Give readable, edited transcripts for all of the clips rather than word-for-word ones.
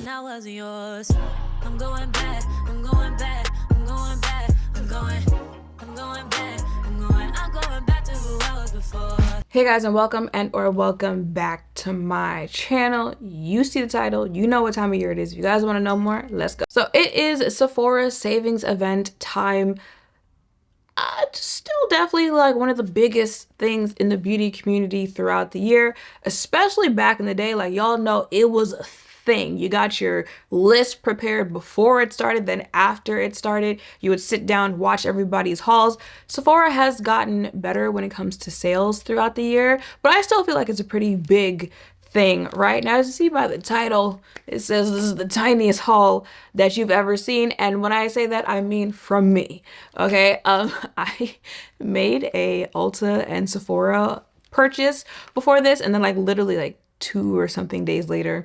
when I wasn't yours. I'm going back, I'm going back, I'm going back, I'm going back, I'm going back to who I was before. Hey guys, and welcome back to my channel. You see the title, you know what time of year it is. If you guys want to know more, let's go. So it is Sephora savings event time. Still definitely like one of the biggest things in the beauty community throughout the year, especially back in the day. Like, y'all know it was a thing. You got your list prepared before it started, then after it started, you would sit down, watch everybody's hauls. Sephora has gotten better when it comes to sales throughout the year, but I still feel like it's a pretty big thing, right? Now, as you see by the title, it says this is the tiniest haul that you've ever seen, and when I say that, I mean from me. Okay, I made a Ulta and Sephora purchase before this, and then like literally like 2 or something days later,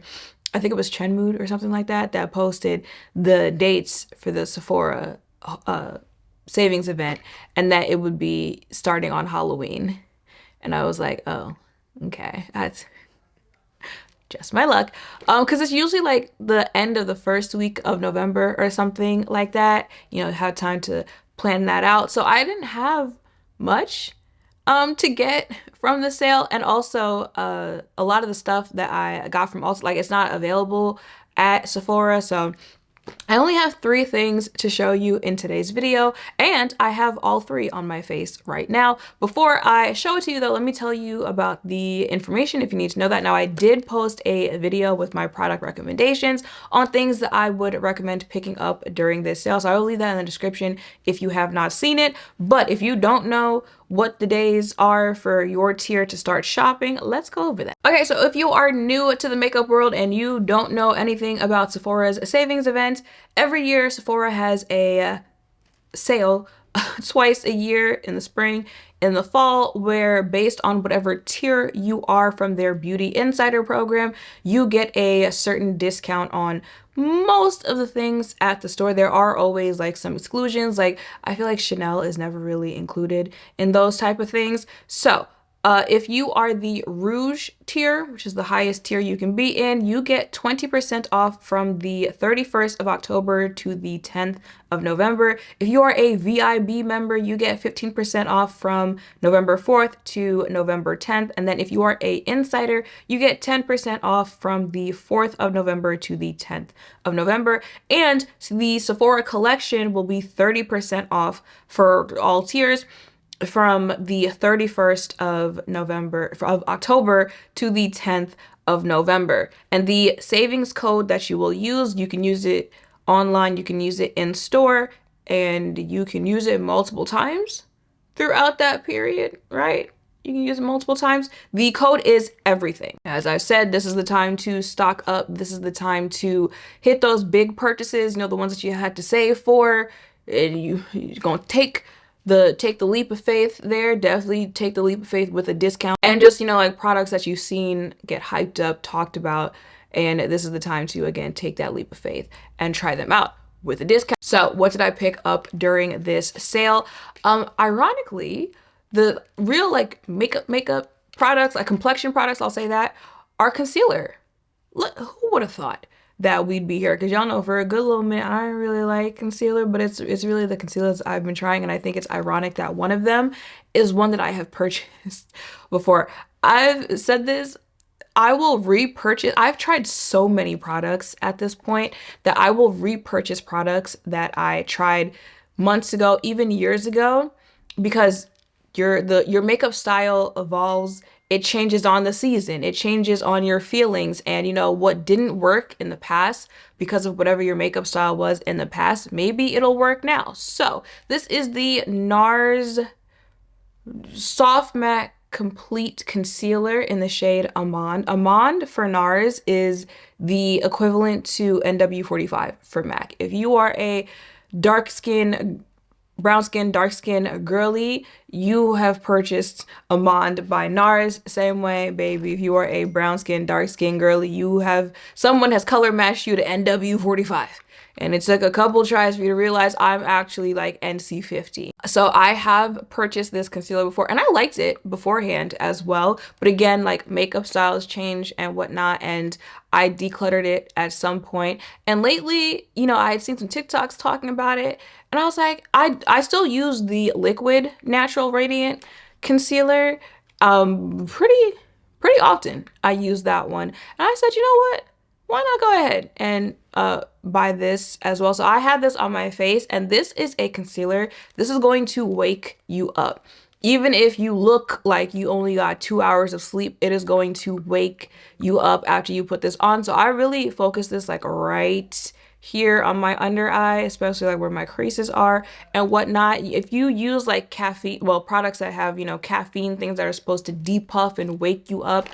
I think it was Chenmood or something like that, that posted the dates for the Sephora savings event, and that it would be starting on Halloween. And I was like, oh, okay, that's just my luck. Because it's usually like the end of the first week of November or something like that. You know, have time to plan that out. So I didn't have much to get from the sale, and also a lot of the stuff that I got from Ulta, like, it's not available at Sephora. So I only have 3 things to show you in today's video, and I have all 3 on my face right now. Before I show it to you though, let me tell you about the information if you need to know that. Now, I did post a video with my product recommendations on things that I would recommend picking up during this sale, so I will leave that in the description if you have not seen it. But if you don't know what the days are for your tier to start shopping, let's go over that. Okay, so if you are new to the makeup world and you don't know anything about Sephora's savings event, every year Sephora has a sale twice a year, in the spring, in the fall, where based on whatever tier you are from their Beauty Insider program, you get a certain discount on most of the things at the store. There are always like some exclusions, like I feel like Chanel is never really included in those type of things. So if you are the Rouge tier, which is the highest tier you can be in, you get 20% off from the 31st of October to the 10th of November. If you are a VIB member, you get 15% off from November 4th to November 10th. And then if you are a Insider, you get 10% off from the 4th of November to the 10th of November. And the Sephora collection will be 30% off for all tiers from the 31st of October to the 10th of November. And the savings code that you will use, you can use it online, you can use it in store, and you can use it multiple times throughout that period, right? You can use it multiple times. The code is everything. As I said, this is the time to stock up. This is the time to hit those big purchases, you know, the ones that you had to save for, and you're gonna take the leap of faith there. Definitely take the leap of faith with a discount, and just, you know, like products that you've seen get hyped up, talked about, and this is the time to again take that leap of faith and try them out with a discount. So what did I pick up during this sale? Ironically, the real like makeup products, like complexion products, I'll say that, are concealer. Look, who would have thought that we'd be here? Because y'all know for a good little minute I don't really like concealer, but it's really the concealers I've been trying, and I think it's ironic that one of them is one that I have purchased before. I've said this, I will repurchase. I've tried so many products at this point that I will repurchase products that I tried months ago, even years ago, because your makeup style evolves. It changes on the season, it changes on your feelings, and you know what didn't work in the past because of whatever your makeup style was in the past, maybe it'll work now. So this is the NARS Soft Matte Complete Concealer in the shade Amande. Amande for NARS is the equivalent to NW45 for MAC. If you are a dark skin, brown skin, dark skin girly, you have purchased Amande by NARS. Same way, baby, if you are a brown skin, dark skin girly, someone has color matched you to NW45. And it took a couple tries for you to realize I'm actually like NC 50. So I have purchased this concealer before and I liked it beforehand as well. But again, like makeup styles change and whatnot. And I decluttered it at some point. And lately, you know, I had seen some TikToks talking about it. And I was like, I still use the liquid natural radiant concealer pretty often. I use that one. And I said, you know what? Why not go ahead and buy this as well? So I had this on my face, and this is a concealer. This is going to wake you up. Even if you look like you only got 2 hours of sleep, it is going to wake you up after you put this on. So I really focus this like right here on my under eye, especially like where my creases are and whatnot. If you use like caffeine, well, products that have, you know, caffeine, things that are supposed to depuff and wake you up,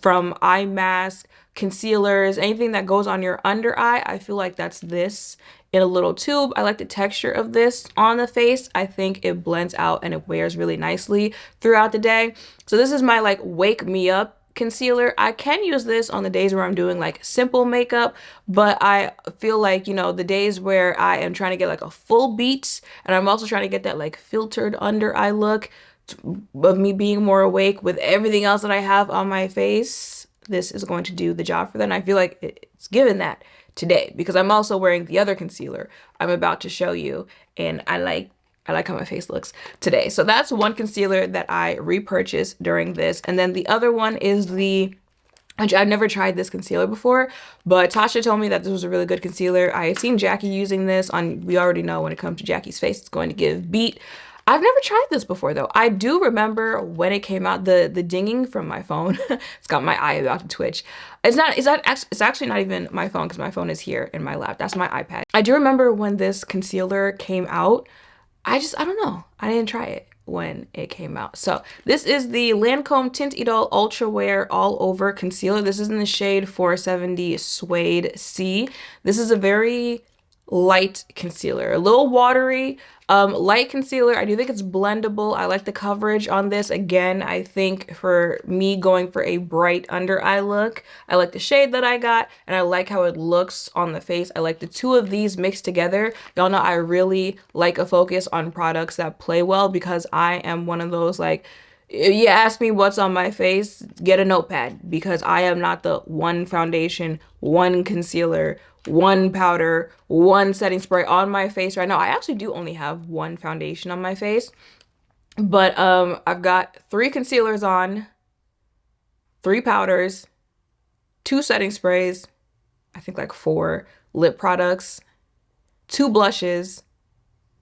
from eye mask, concealers, anything that goes on your under eye, I feel like that's this in a little tube. I like the texture of this on the face. I think it blends out and it wears really nicely throughout the day. So this is my like wake me up concealer. I can use this on the days where I'm doing like simple makeup, but I feel like, you know, the days where I am trying to get like a full beat and I'm also trying to get that like filtered under eye look of me being more awake with everything else that I have on my face, this is going to do the job for that. And I feel like it's given that today because I'm also wearing the other concealer I'm about to show you, and I like how my face looks today. So that's one concealer that I repurchased during this. And then the other one is I've never tried this concealer before, but Tasha told me that this was a really good concealer. I have seen Jackie using this we already know when it comes to Jackie's face, it's going to give beat. I've never tried this before though. I do remember when it came out, the dinging from my phone. It's got my eye about to twitch. It's actually not even my phone because my phone is here in my lap. That's my iPad. I do remember when this concealer came out. I don't know. I didn't try it when it came out. So this is the Lancôme Tint Idole Ultra Wear All Over Concealer. This is in the shade 470 Suede C. This is a very light concealer, a little watery, light concealer. I do think it's blendable. I like the coverage on this. Again, I think for me going for a bright under eye look, I like the shade that I got and I like how it looks on the face. I like the two of these mixed together. Y'all know I really like a focus on products that play well because I am one of those like, if you ask me what's on my face, get a notepad because I am not the one foundation, one concealer, one powder, one setting spray on my face right now. I actually do only have one foundation on my face, but I've got 3 concealers on, 3 powders, 2 setting sprays, I think like 4 lip products, 2 blushes,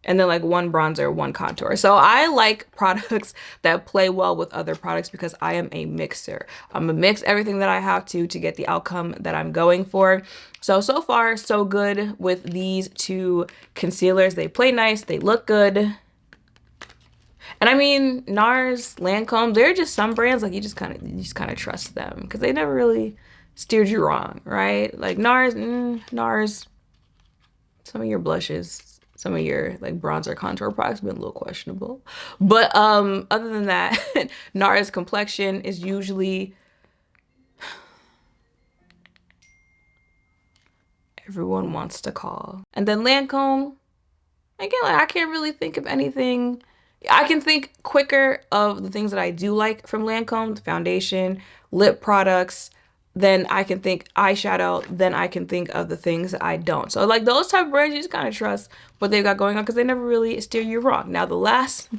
and then like 1 bronzer, 1 contour. So I like products that play well with other products because I am a mixer. I'm gonna mix everything that I have to get the outcome that I'm going for. So far, so good with these 2 concealers. They play nice, they look good. And I mean, NARS, Lancôme, they're just some brands like you just kind of trust them because they never really steered you wrong, right? Like NARS, some of your blushes, some of your like bronzer contour products have been a little questionable. But other than that, NARS complexion is usually everyone wants to call. And then Lancôme, again, like I can't really think of anything. I can think quicker of the things that I do like from Lancôme, the foundation, lip products, then I can think eyeshadow, then I can think of the things that I don't. So like those type of brands, you just kind of trust what they've got going on because they never really steer you wrong. Now the last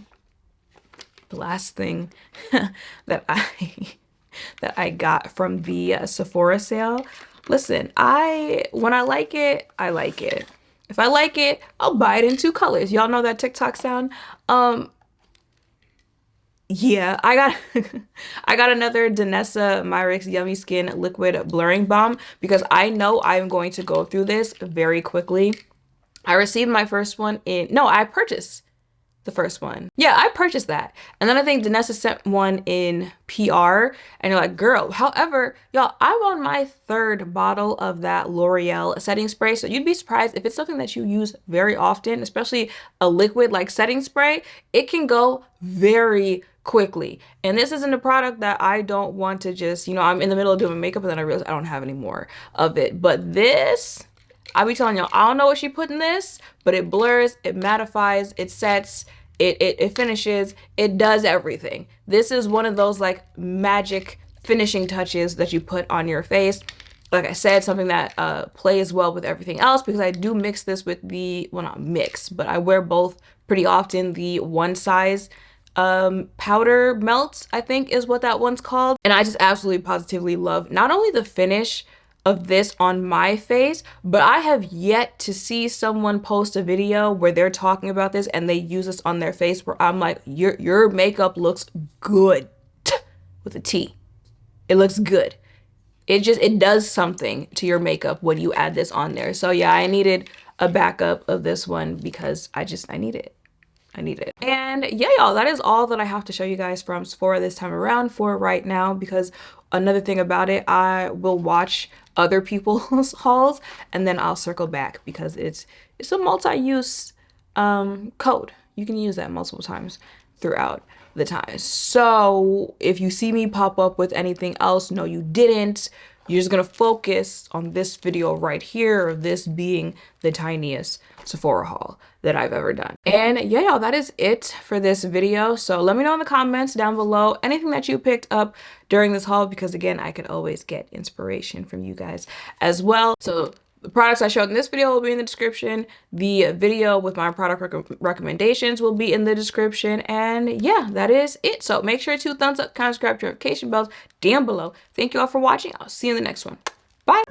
thing that I got from the Sephora sale, listen, when I like it, I like it. If I like it, I'll buy it in 2 colors. Y'all know that TikTok sound? Yeah, I got another Danessa Myricks Yummy Skin Liquid Blurring Balm because I know I'm going to go through this very quickly. I received my first one I purchased the first one. Yeah, I purchased that. And then I think Danessa sent one in PR and you're like, girl, however, y'all, I'm on my 3rd bottle of that L'Oreal setting spray. So you'd be surprised if it's something that you use very often, especially a liquid like setting spray, it can go very quickly. And this isn't a product that I don't want to just, I'm in the middle of doing makeup and then I realize I don't have any more of it. But this I be telling y'all, I don't know what she put in this, but it blurs, it mattifies, it sets, it finishes, it does everything. This is one of those like magic finishing touches that you put on your face. Like I said, something that plays well with everything else, because I do mix this with the, well, not mix, but I wear both pretty often, the One Size powder melts, I think is what that one's called. And I just absolutely positively love not only the finish of this on my face, but I have yet to see someone post a video where they're talking about this and they use this on their face where I'm like, your makeup looks good with a T. It looks good. It does something to your makeup when you add this on there. So yeah, I needed a backup of this one because I need it. I need it. And yeah, y'all, that is all that I have to show you guys from Sephora this time around for right now, because another thing about it, I will watch other people's hauls and then I'll circle back, because it's a multi-use code. You can use that multiple times throughout the time. So if you see me pop up with anything else, no, you didn't. You're just gonna focus on this video right here, of this being the tiniest Sephora haul that I've ever done. And yeah, y'all, that is it for this video. So let me know in the comments down below anything that you picked up during this haul, because again, I could always get inspiration from you guys as well. So the products I showed in this video will be in the description. The video with my product recommendations will be in the description. And yeah, that is it. So make sure to thumbs up, comment, subscribe, notification bells down below. Thank you all for watching. I'll see you in the next one. Bye.